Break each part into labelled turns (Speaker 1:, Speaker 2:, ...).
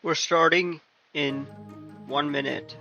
Speaker 1: We're starting in 1 minute.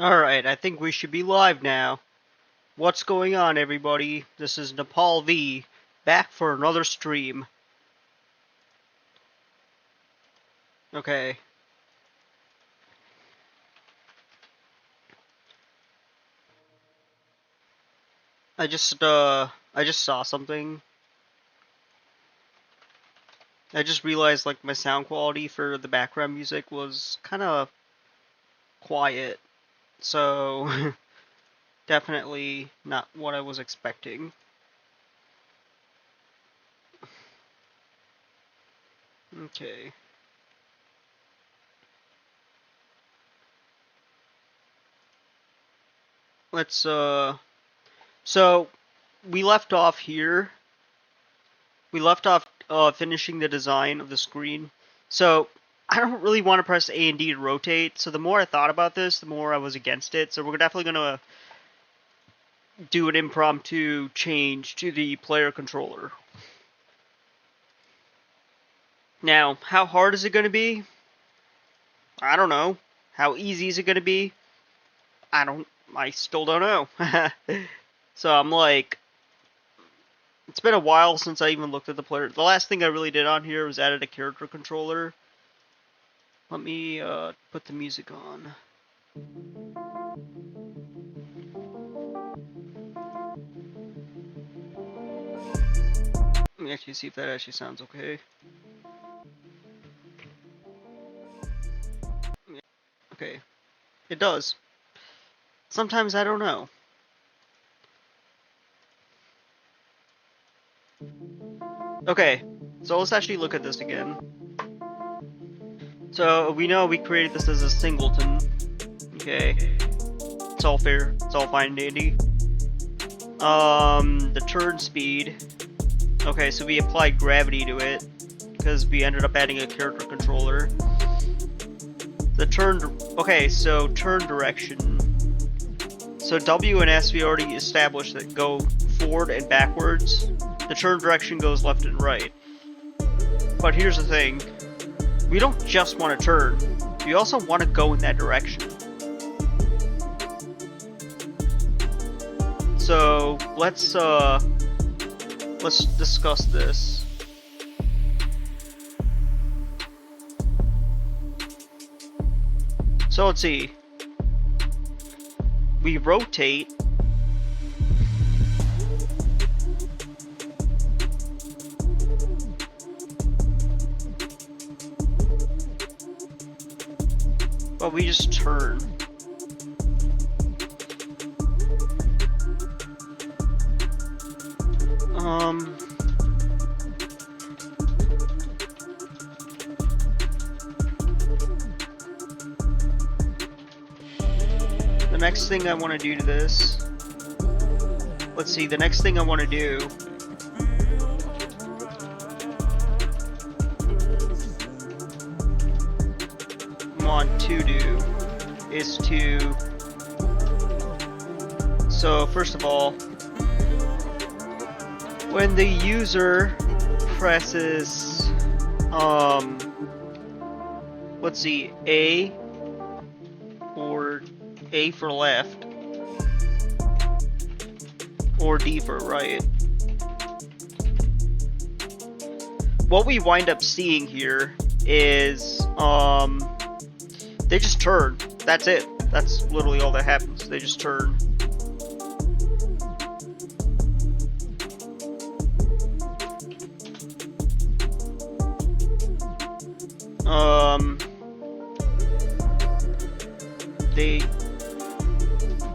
Speaker 1: Alright, I think we should be live now. What's going on, everybody? This is Nepal V, back for another stream. Okay. I just saw something. I just realized, like, my sound quality for the background music was kind of quiet. So, definitely not what I was expecting. Okay. Let's, so, we left off here. We left off, finishing the design of the screen. So, I don't really want to press A and D to rotate, so the more I thought about this, the more I was against it. So we're definitely going to do an impromptu change to the player controller. Now, how hard is it going to be? I don't know. How easy is it going to be? I still don't know. So I'm like, it's been a while since I even looked at the player. The last thing I really did on here was added a character controller. Let me put the music on. Let me actually see if that actually sounds okay. Okay. It does. Sometimes I don't know. Okay, so let's actually look at this again. So we know we created this as a singleton. Okay. it's all fair. It's all fine and dandy. The turn speed. Okay, so we applied gravity to it because we ended up adding a character controller. The turn. Okay, so turn direction. So W and S we already established that go forward and backwards. The turn direction goes left and right. But here's the thing. We don't just want to turn. We also want to go in that direction. So let's discuss this. So let's see. We rotate. But we just turn. The next thing I want to do to this. Let's see, the next thing I want to do. Is to, so first of all, when the user presses let's see, A or A for left or D for right, what we wind up seeing here is they just turn. That's it. That's literally all that happens. They just turn. They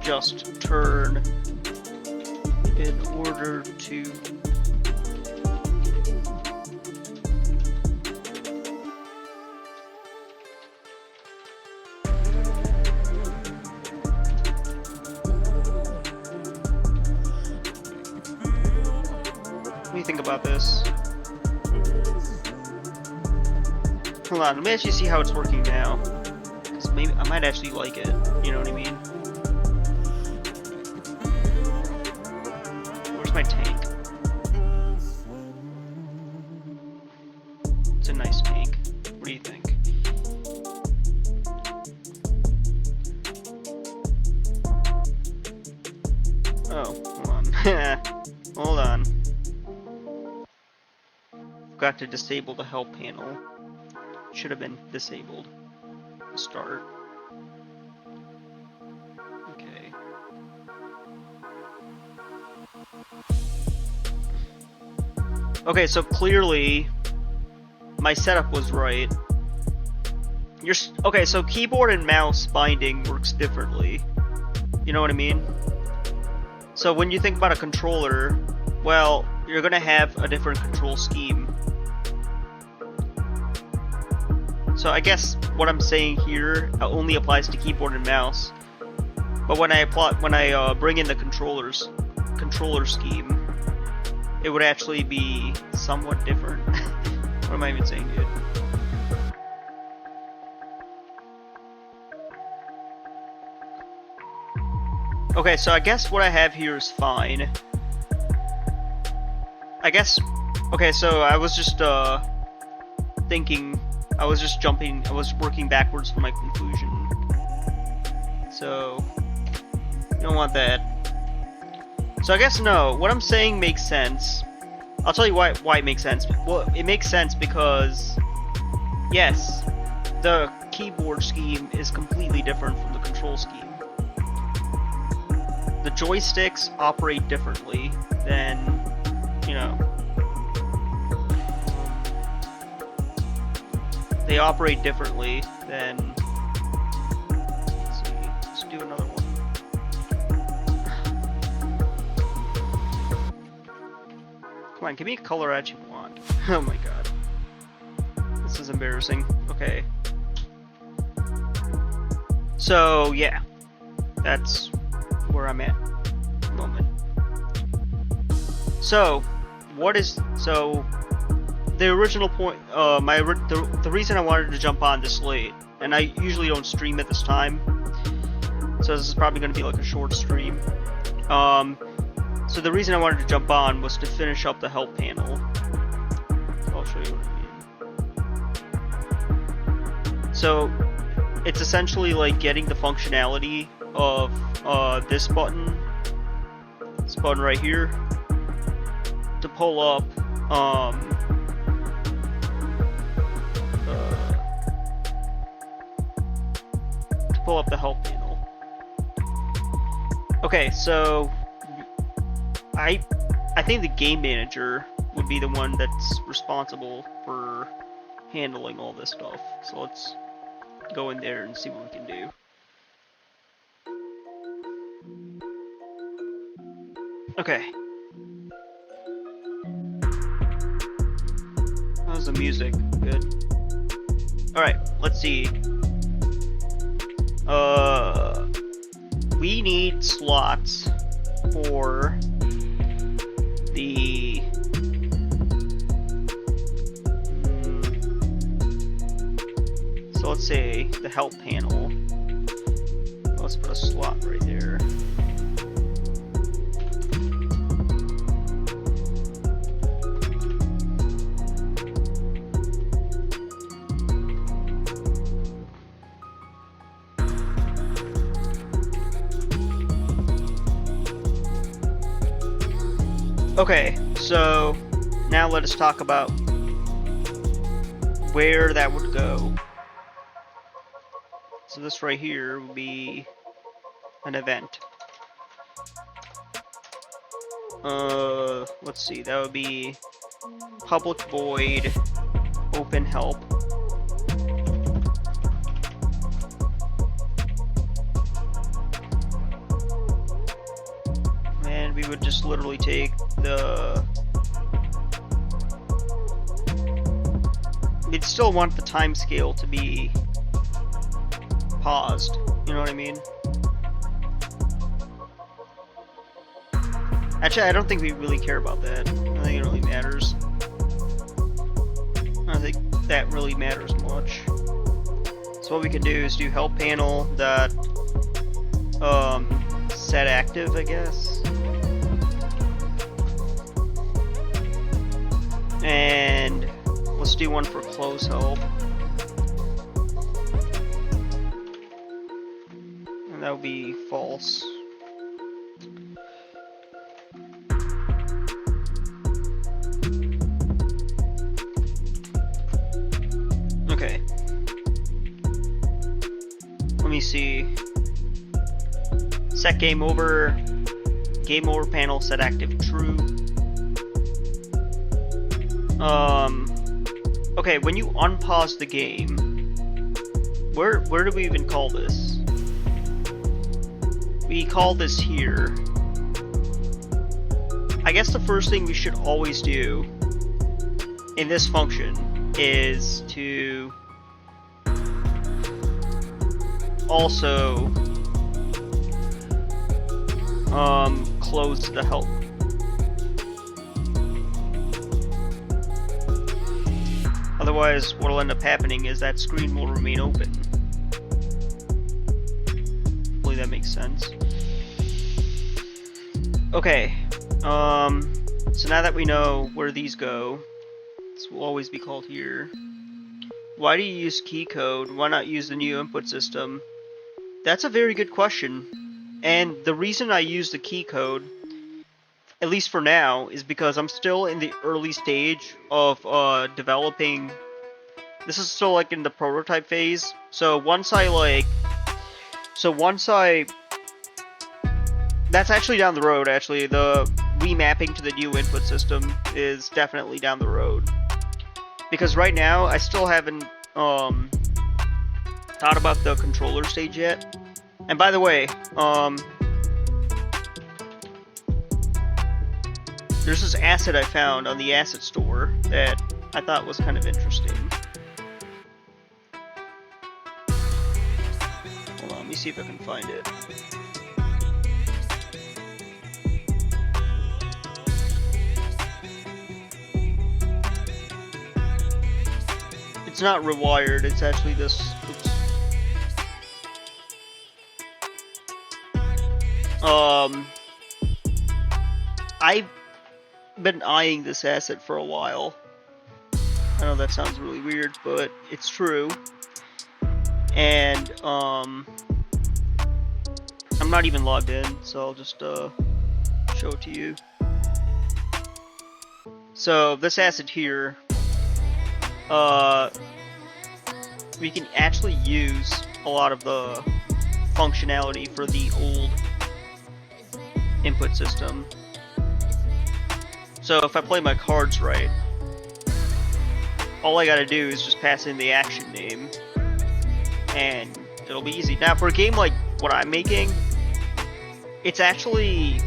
Speaker 1: just turn in order to think about this. Hold on, let me actually see how it's working now. Because maybe I might actually like it. You know what I mean? Where's my tank? It's a nice tank. What do you think? Oh, hold on. Hold on. Forgot to disable the help panel. Should have been disabled. Start. Okay. Okay, so clearly my setup was right. Okay, so keyboard and mouse binding works differently. You know what I mean? So when you think about a controller, well, you're gonna have a different control scheme. So I guess what I'm saying here only applies to keyboard and mouse. But when I bring in the controller scheme, it would actually be somewhat different. What am I even saying, dude? Okay, so I guess what I have here is fine. I guess, okay, so I was just thinking, I was just jumping, I was working backwards from my conclusion. So, you don't want that. So I guess no, what I'm saying makes sense. I'll tell you why it makes sense. Well, it makes sense because, yes, the keyboard scheme is completely different from the control scheme. The joysticks operate differently than, you know, they operate differently than, let's see, let's do another one. Come on, give me a color that you want. Oh my god. This is embarrassing. Okay. So, yeah. That's where I'm at the moment. So, the original point, the reason I wanted to jump on this late, and I usually don't stream at this time, so this is probably going to be like a short stream. So the reason I wanted to jump on was to finish up the help panel. I'll show you what I mean. So, it's essentially like getting the functionality of this button right here, to pull up the help panel. Okay, so I think the game manager would be the one that's responsible for handling all this stuff. So let's go in there and see what we can do. Okay. How's the music? Good. Alright, let's see. We need slots for the so let's say the help panel. Let's put a slot right there. Okay, so now let us talk about where that would go. So this right here would be an event. Let's see, that would be public void open help. And we would just literally take we'd still want the time scale to be paused, you know what I mean? Actually, I don't think we really care about that. I don't think it really matters. I don't think that really matters much. So what we can do is do help panel dot set active, I guess. And let's do one for close help. And that would be false. Okay. Let me see. Set game over. Game over panel set active true. Okay, when you unpause the game, where do we even call this? We call this here. I guess the first thing we should always do in this function is to also close the help. Otherwise, what'll end up happening is that screen will remain open. Hopefully that makes sense. Okay, so now that we know where these go, this will always be called here. Why do you use key code? Why not use the new input system? That's a very good question. And the reason I use the key code, at least for now, is because I'm still in the early stage of developing. This is still like in the prototype phase. So once I that's actually down the road. Actually, the remapping to the new input system is definitely down the road. Because right now I still haven't thought about the controller stage yet. And by the way, there's this asset I found on the asset store that I thought was kind of interesting. Hold on, let me see if I can find it. it's not rewired, it's actually this. Oops. I've been eyeing this asset for a while. I know that sounds really weird, but it's true. And I'm not even logged in, so I'll just show it to you. So this asset here, we can actually use a lot of the functionality for the old input system. So if I play my cards right, all I gotta do is just pass in the action name, and it'll be easy. Now for a game like what I'm making, it's actually,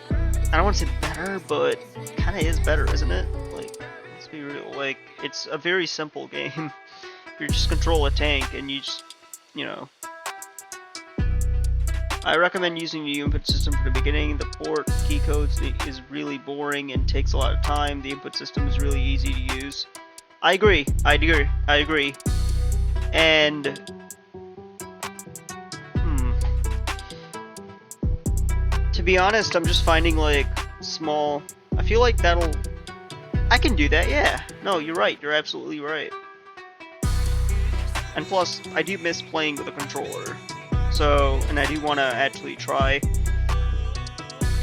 Speaker 1: I don't want to say better, but it kind of is better, isn't it? Like, let's be real, like, it's a very simple game. You just control a tank and you just, you know. I recommend using the input system from the beginning. The port key codes is really boring and takes a lot of time. The input system is really easy to use. I agree. And to be honest, I'm just finding like small. I feel like I can do that. Yeah. No, you're right. You're absolutely right. And plus, I do miss playing with a controller. So, and I do want to actually try.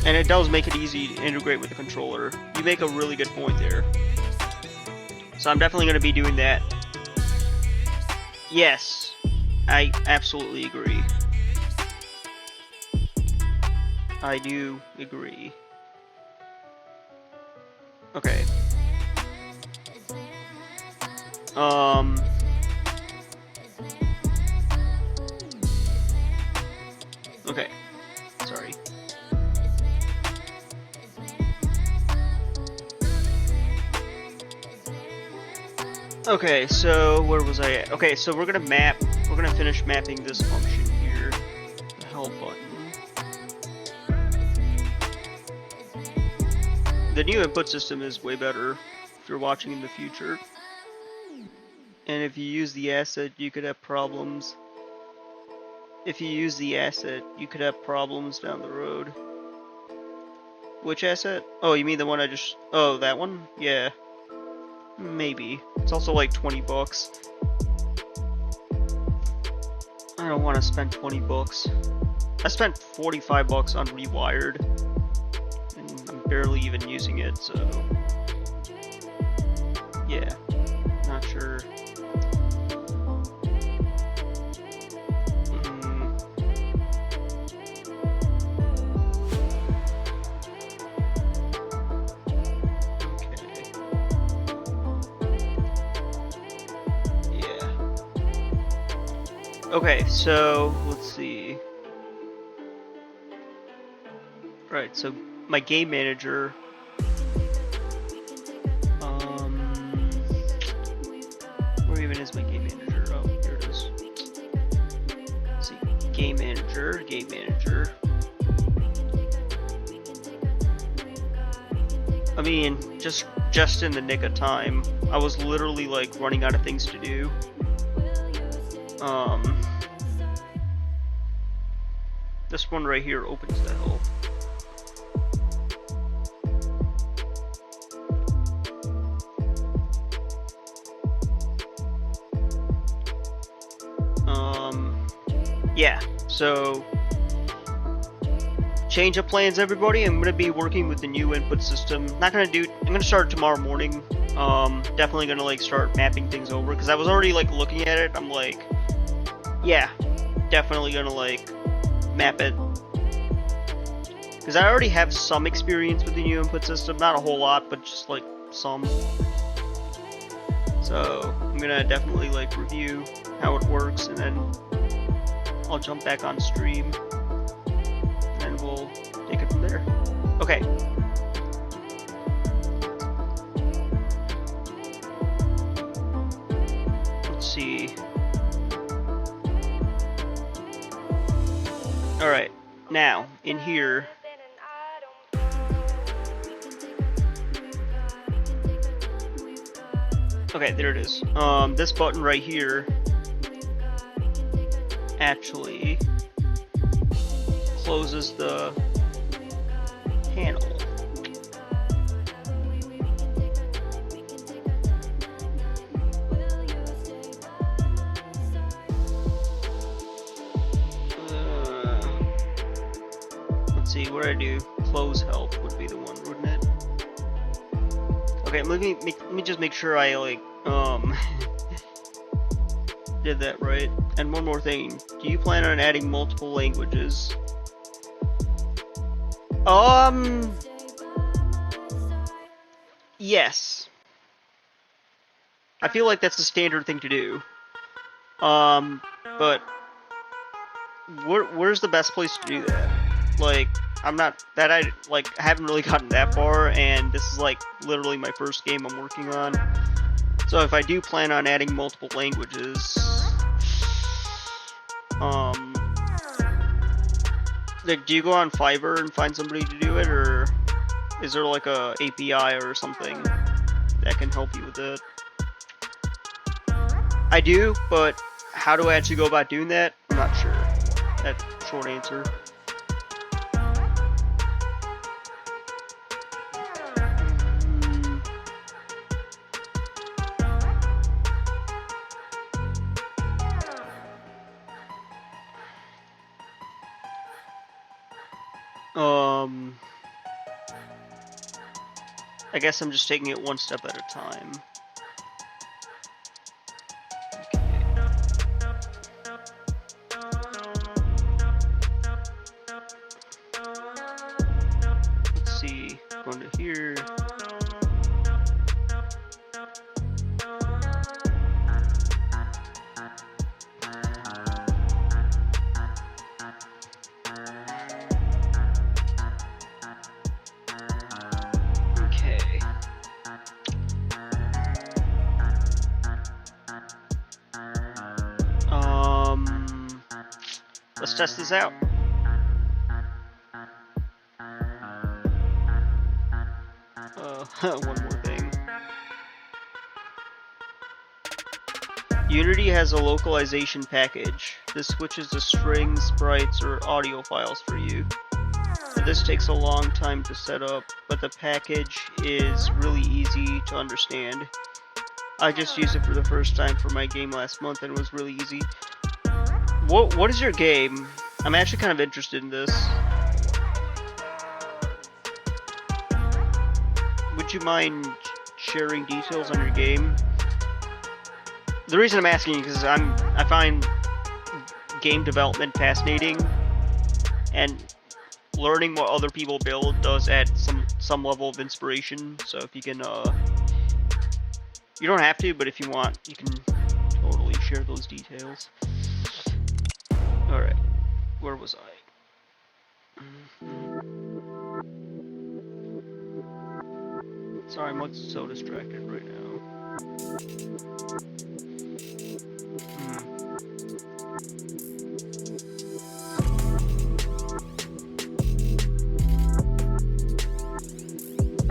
Speaker 1: And it does make it easy to integrate with the controller. You make a really good point there. So I'm definitely going to be doing that. Yes, I absolutely agree. I do agree. Okay. Okay. Sorry. Okay, so where was I at? Okay, so we're gonna finish mapping this function here. The help button. The new input system is way better if you're watching in the future. And if you use the asset, you could have problems. If you use the asset, you could have problems down the road. Which asset? Oh, you mean the one I just... Oh, that one? Yeah. Maybe. It's also like 20 bucks. I don't want to spend 20 bucks. I spent 45 bucks on Rewired. And I'm barely even using it, so... Yeah. Not sure. Okay, so let's see. Right, so my game manager. Where even is my game manager? Oh, here it is. Let's see, game manager. I mean, just in the nick of time. I was literally like running out of things to do. This one right here opens the hell. Yeah, so change of plans, everybody. I'm gonna be working with the new input system. I'm gonna start tomorrow morning. Definitely gonna like start mapping things over because I was already like looking at it. I'm like, yeah, definitely gonna like map it because I already have some experience with the new input system, not a whole lot, but just like some. So I'm gonna definitely like review how it works, and then I'll jump back on stream, and we'll take it from there. Okay. Let's see. Alright, now, in here, Okay, there it is. This button right here actually closes the panel. Let's see, what do I do? Close help would be the one, wouldn't it? Okay, let me just make sure I like did that right. And one more thing, do you plan on adding multiple languages? Yes. I feel like that's a standard thing to do. But where's the best place to do that? Like, I haven't really gotten that far, and this is like literally my first game I'm working on. So if I do plan on adding multiple languages, like, do you go on Fiverr and find somebody to do it, or is there like a API or something that can help you with it? I do, but how do I actually go about doing that? I'm not sure. That short answer. I guess I'm just taking it one step at a time. Let's see, going to here. Let's test this out. One more thing. Unity has a localization package. This switches to strings, sprites, or audio files for you. This takes a long time to set up, but the package is really easy to understand. I just used it for the first time for my game last month and it was really easy. What is your game? I'm actually kind of interested in this. Would you mind sharing details on your game? The reason I'm asking is because I find game development fascinating, and learning what other people build does add some level of inspiration. So if you can, you don't have to, but if you want, you can totally share those details. Alright, where was I? Sorry, I'm so distracted right now.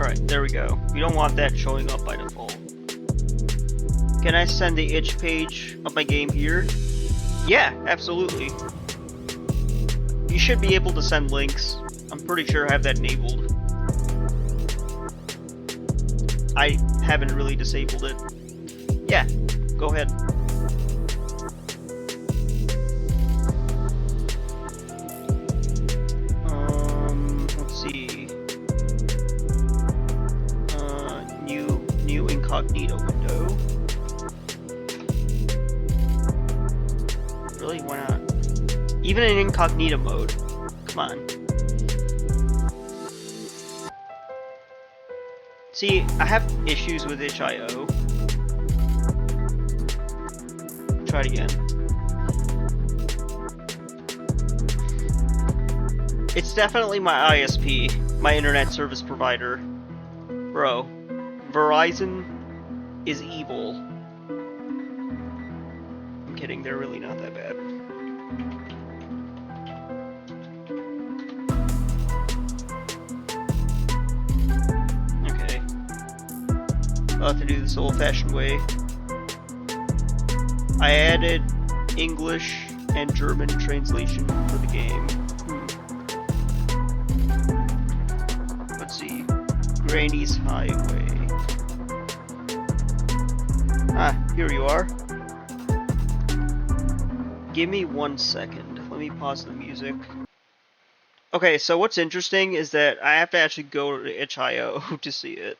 Speaker 1: Alright, there we go. We don't want that showing up by default. Can I send the itch page of my game here? Yeah, absolutely. You should be able to send links. I'm pretty sure I have that enabled. I haven't really disabled it. Yeah, go ahead. Let's see. New incognito window. Really? Why not? Even in incognito mode. Come on. See, I have issues with itch.io. Try it again. It's definitely my ISP, my internet service provider. Bro, Verizon is evil. I'm kidding, they're really not that bad. I'll have to do this old-fashioned way. I added English and German translation for the game. Let's see. Granny's Highway. Ah, here you are. Give me 1 second. Let me pause the music. Okay, so what's interesting is that I have to actually go to itch.io to see it.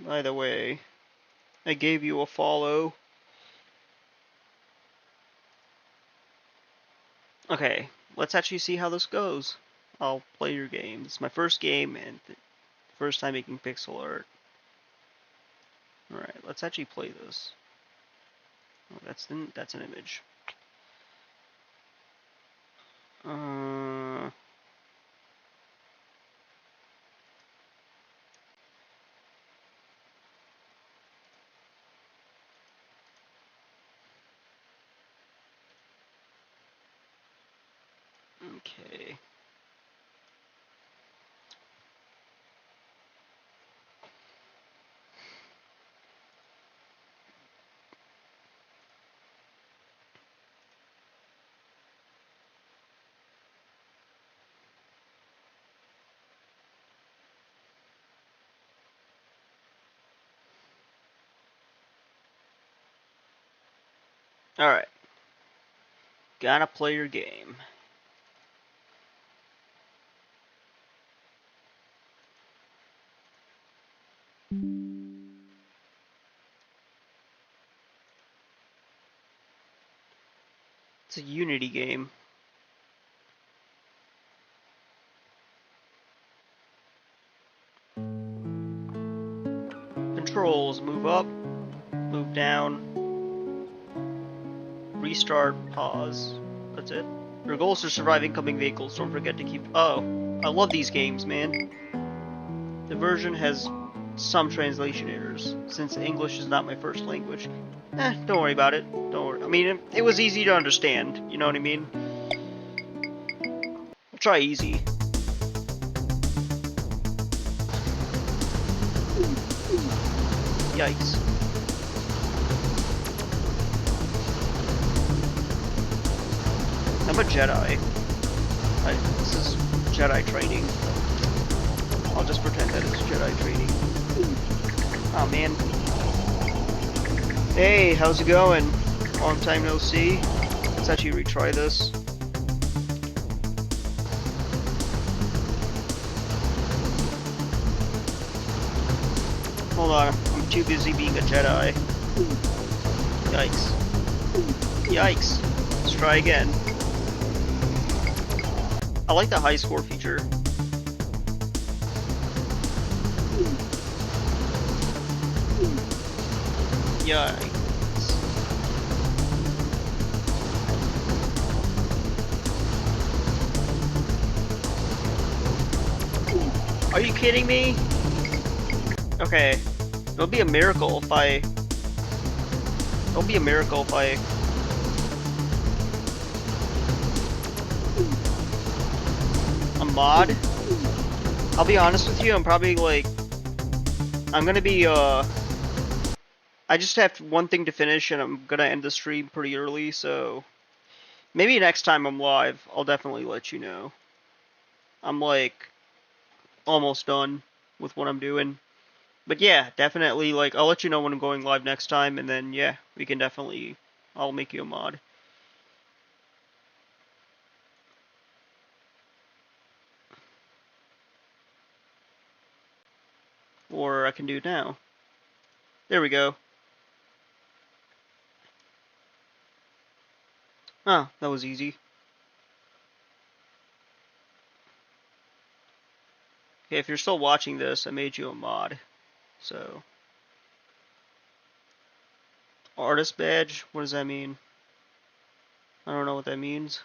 Speaker 1: By the way, I gave you a follow. Okay, let's actually see how this goes. I'll play your game. It's my first game and first time making pixel art. Alright, let's actually play this. Oh, that's an image. Okay. Alright. Gotta play your game. It's a Unity game. Controls, move up, move down, restart, pause. That's it. Your goals are survive incoming vehicles. Don't forget to keep... Oh, I love these games, man. The version has some translation errors, since English is not my first language. Don't worry about it. Don't worry. I mean, it was easy to understand. You know what I mean? I'll try easy. Yikes. I'm a Jedi. This is Jedi training. I'll just pretend that it's Jedi training. Oh man. Hey, how's it going? Long time no see. Let's actually retry this. Hold on, I'm too busy being a Jedi. Yikes. Yikes. Let's try again. I like the high score feature. Yikes. Are you kidding me? Okay. It'll be a miracle if I... It'll be a miracle if I... A mod? I'll be honest with you, I'm probably like... I'm gonna be, I just have one thing to finish and I'm gonna end the stream pretty early, so... Maybe next time I'm live, I'll definitely let you know. I'm like... almost done with what I'm doing. But yeah, definitely, like, I'll let you know when I'm going live next time, and then, yeah, we can definitely... I'll make you a mod. Or I can do it now. There we go. Oh, that was easy. Okay, if you're still watching this, I made you a mod. So... Artist badge? What does that mean? I don't know what that means.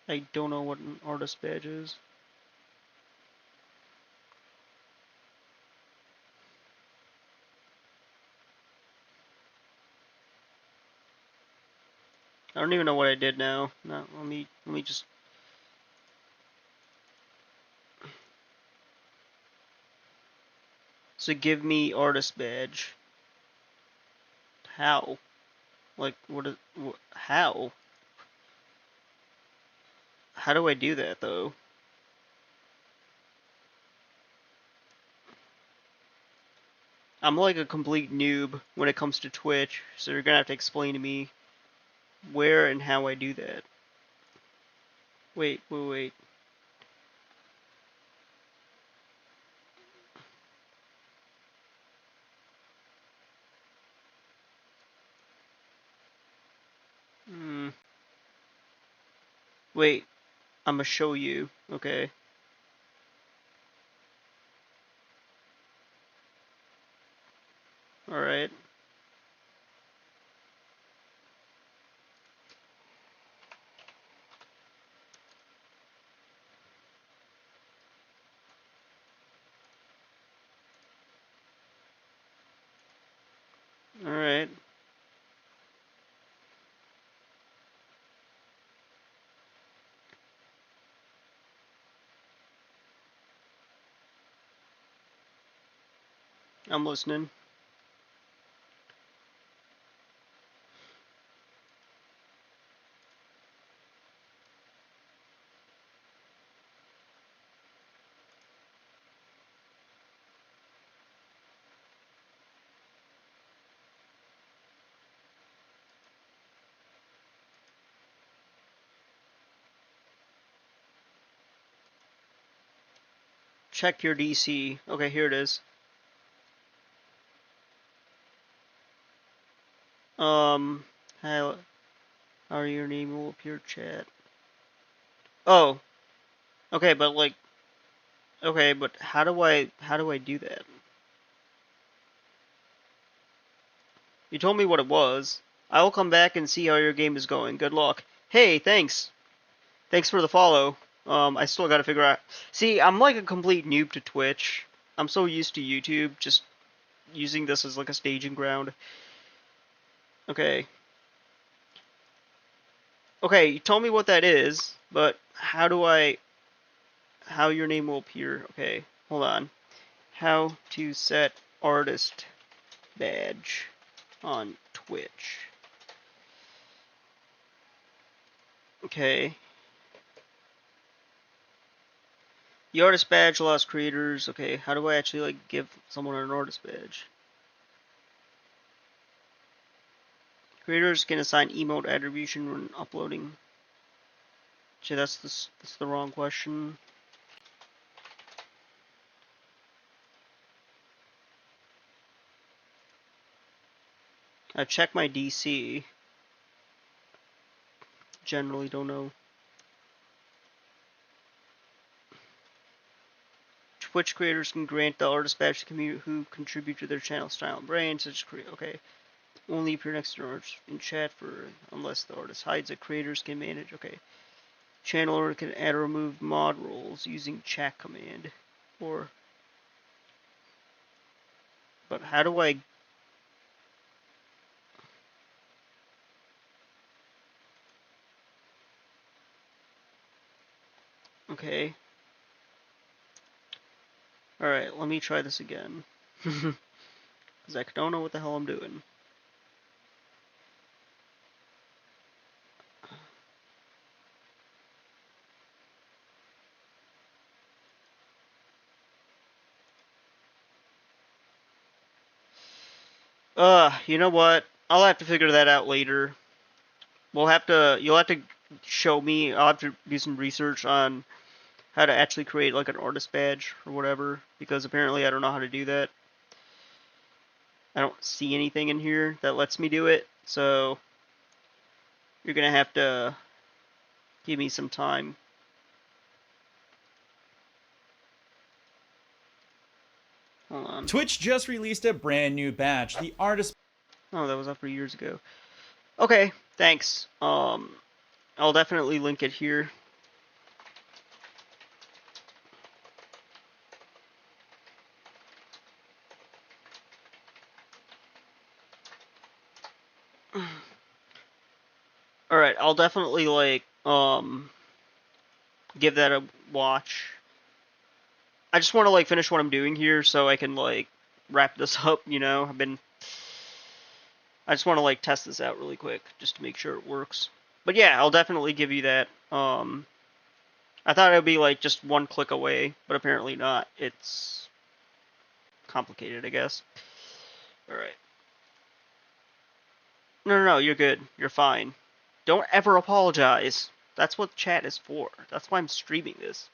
Speaker 1: I don't know what an artist badge is. I don't even know what I did now. No, let me just. So give me artist badge. How? Like what is how? How do I do that though? I'm like a complete noob when it comes to Twitch, so you're gonna have to explain to me where and how I do that. Wait. Hmm. Wait, I'm gonna show you. Okay. Alright. Alright. I'm listening. Check your DC. Okay, here it is. Um, how your name will appear chat. Oh, okay, but like, okay, but how do I do that? You told me what it was. I will come back and see how your game is going. Good luck. Hey, thanks. Thanks for the follow. I still gotta figure out. See, I'm like a complete noob to Twitch. I'm so used to YouTube, just using this as like a staging ground. Okay. Okay, you told me what that is, but how your name will appear? Okay, hold on. How to set artist badge on Twitch. Okay. The artist badge allows creators. Okay, how do I actually like give someone an artist badge? Creators can assign emote attribution when uploading. Gee, that's the wrong question. I've checked my DC. Generally don't know. Twitch creators can grant the artist badge to community who contribute to their channel style and brand, such as okay. Only appear next to artists in chat for unless the artist hides it. Creators can manage. Okay. Channel owner can add or remove mod roles using chat command. Or but how do I okay. Alright, let me try this again. Because I don't know what the hell I'm doing. You know what? I'll have to figure that out later. You'll have to show me, I'll have to do some research on how to actually create like an artist badge or whatever, because apparently I don't know how to do that. I don't see anything in here that lets me do it, so you're gonna have to give me some time. Hold on.
Speaker 2: Twitch just released a brand new badge, the artist.
Speaker 1: Oh, that was up for years ago. Okay, thanks. I'll definitely link it here. Alright, I'll definitely, like, give that a watch. I just want to, like, finish what I'm doing here so I can, like, wrap this up, you know? I just want to, like, test this out really quick just to make sure it works. But yeah, I'll definitely give you that. I thought it would be, like, just one click away, but apparently not. It's complicated, I guess. Alright. No, you're good. You're fine. Don't ever apologize. That's what chat is for. That's why I'm streaming this.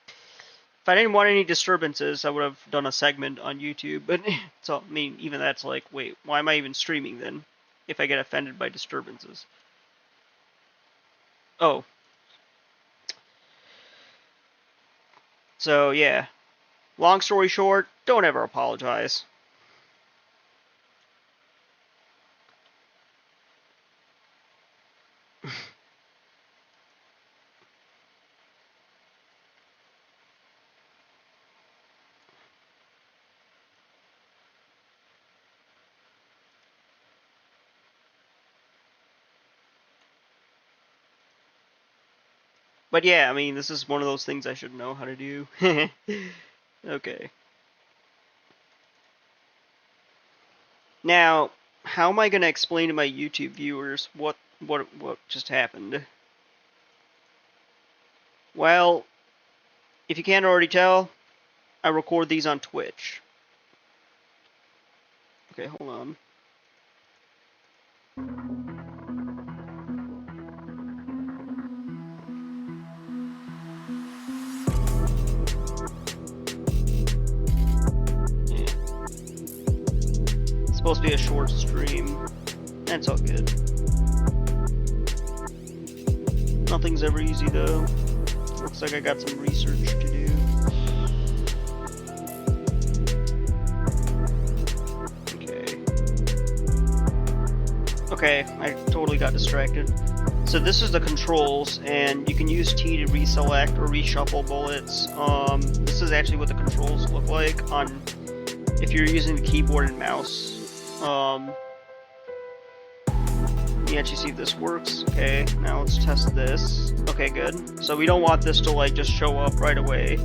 Speaker 1: If I didn't want any disturbances, I would have done a segment on YouTube, but so I mean, even that's like, wait, why am I even streaming then? If I get offended by disturbances. Oh. So yeah. Long story short, don't ever apologize. But yeah, I mean, this is one of those things I should know how to do. Okay. Now, how am I going to explain to my YouTube viewers what just happened? Well, if you can't already tell, I record these on Twitch. Okay, hold on. It's supposed to be a short stream. That's all good. Nothing's ever easy though. Looks like I got some research to do. Okay, I totally got distracted. So this is the controls, and you can use T to reselect or reshuffle bullets. This is actually what the controls look like on if you're using the keyboard and mouse. Let me actually see if this works. Okay, now let's test this. Okay, good. So we don't want this to like just show up right away.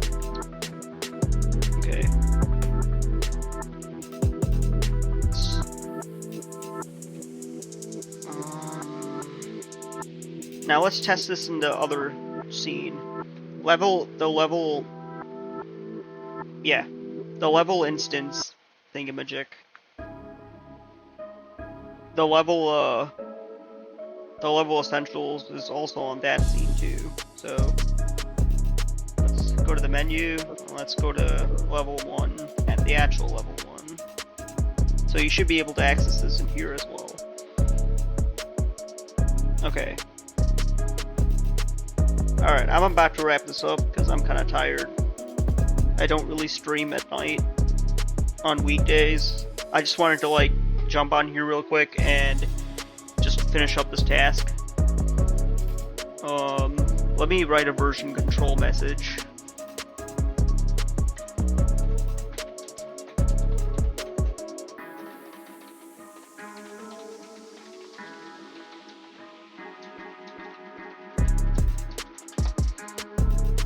Speaker 1: Okay. Now let's test this in the other scene. The level instance thingamajig. The level essentials is also on that scene too. So let's go to the menu. Let's go to level 1 at the actual level 1. So you should be able to access this in here as well. Okay. Alright, I'm about to wrap this up because I'm kind of tired. I don't really stream at night on weekdays. I just wanted to like jump on here real quick and just finish up this task. Let me write a version control message.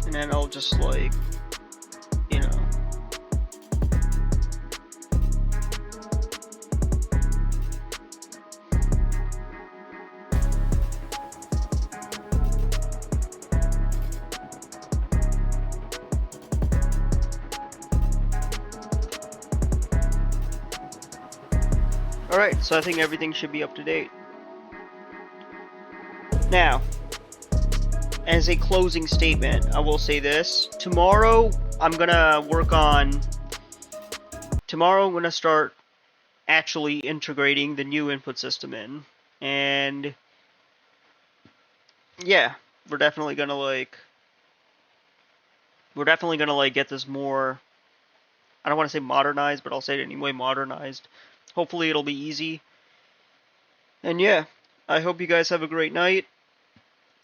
Speaker 1: And then I'll just like, you know. Alright, so I think everything should be up to date. Now, as a closing statement, I will say this. Tomorrow, I'm gonna start actually integrating the new input system in. And yeah, we're definitely gonna get this more, I don't want to say modernized, but I'll say it anyway, modernized. Hopefully it'll be easy. And yeah, I hope you guys have a great night.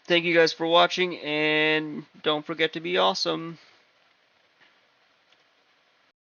Speaker 1: Thank you guys for watching, and don't forget to be awesome.